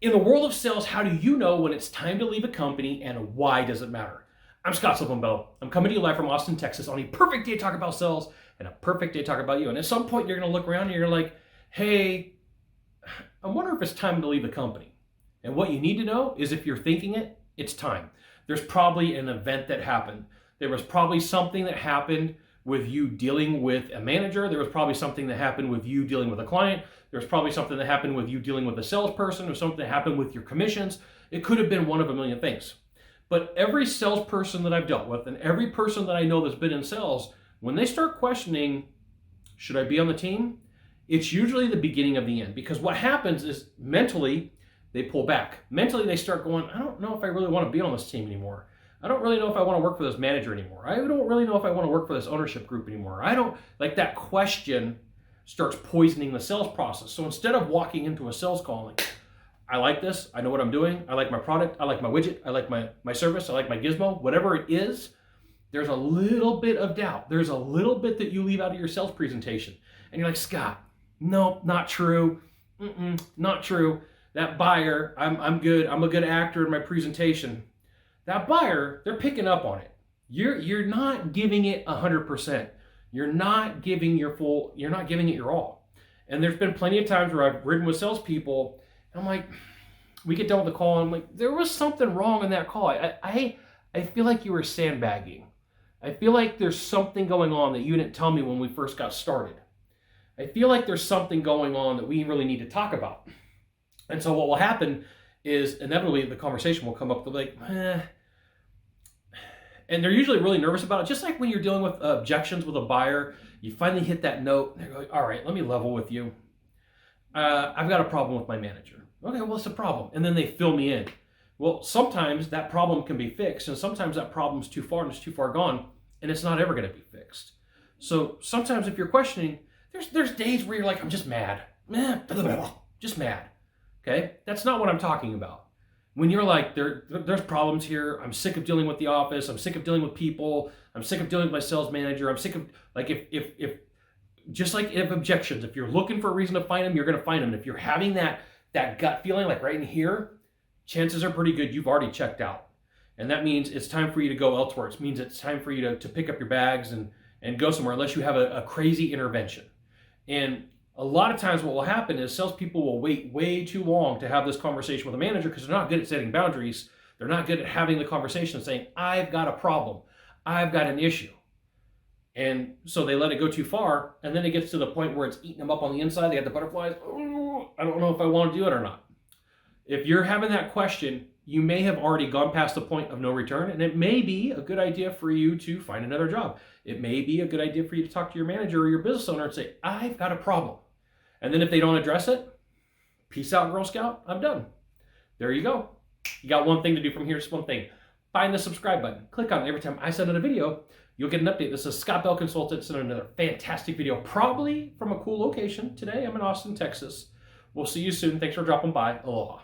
In the world of sales, how do you know when it's time to leave a company, and why does it matter? I'm Sylvan Bell. I'm coming to you live from Austin, Texas on a perfect day to talk about sales and a perfect day to talk about you. And at some point you're going to look around and you're like, hey, I wonder if it's time to leave the company. And what you need to know is if you're thinking it, it's time. There's probably an event that happened. There was probably something that happened with you dealing with a manager. There was probably something that happened with you dealing with a client. There's probably something that happened with you dealing with a salesperson, or something that happened with your commissions. It could have been one of a million things. But every salesperson that I've dealt with and every person that I know that's been in sales, when they start questioning, should I be on the team? It's usually the beginning of the end, because what happens is mentally they pull back. Mentally they start going, I don't know if I really want to be on this team anymore. I don't really know if I want to work for this manager anymore. I don't really know if I want to work for this ownership group anymore. I don't, like, that question starts poisoning the sales process. So instead of walking into a sales call like, I like this, I know what I'm doing, I like my product, I like my widget, I like my service, I like my gizmo, whatever it is, there's a little bit of doubt. There's a little bit that you leave out of your sales presentation. And you're like, Scott, no, not true. Not true. That buyer, I'm good. I'm a good actor in my presentation. That buyer, they're picking up on it. You're not giving it 100%. You're not giving you're not giving it your all. And there's been plenty of times where I've ridden with salespeople, and I'm like, we get done with the call, and I'm like, there was something wrong in that call. I feel like you were sandbagging. I feel like there's something going on that you didn't tell me when we first got started. I feel like there's something going on that we really need to talk about. And so what will happen is inevitably the conversation will come up. They'll be like, and they're usually really nervous about it. Just like when you're dealing with objections with a buyer, you finally hit that note. They're like, all right, let me level with you. I've got a problem with my manager. Okay, well, what's the problem? And then they fill me in. Well, sometimes that problem can be fixed, and sometimes that problem's too far and it's too far gone, and it's not ever going to be fixed. So sometimes if you're questioning, there's days where you're like, I'm just mad. Just mad. Okay? That's not what I'm talking about. When you're like, there's problems here, I'm sick of dealing with the office, I'm sick of dealing with people, I'm sick of dealing with my sales manager, I'm sick of, like, if just like if objections, if you're looking for a reason to find them, you're going to find them. And if you're having that gut feeling, like right in here, chances are pretty good you've already checked out. And that means it's time for you to go elsewhere. It means it's time for you to pick up your bags and go somewhere, unless you have a crazy intervention. And a lot of times what will happen is salespeople will wait way too long to have this conversation with a manager, because they're not good at setting boundaries. They're not good at having the conversation and saying, I've got a problem. I've got an issue. And so they let it go too far, and then it gets to the point where it's eating them up on the inside. They got the butterflies. Oh, I don't know if I want to do it or not. If you're having that question, you may have already gone past the point of no return, and it may be a good idea for you to find another job. It may be a good idea for you to talk to your manager or your business owner and say, I've got a problem. And then if they don't address it, peace out, Girl Scout, I'm done. There you go. You got one thing to do from here, just one thing. Find the subscribe button. Click on it. Every time I send out a video, you'll get an update. This is Scott Bell Consultant sending another fantastic video, probably from a cool location. Today I'm in Austin, Texas. We'll see you soon. Thanks for dropping by. Aloha.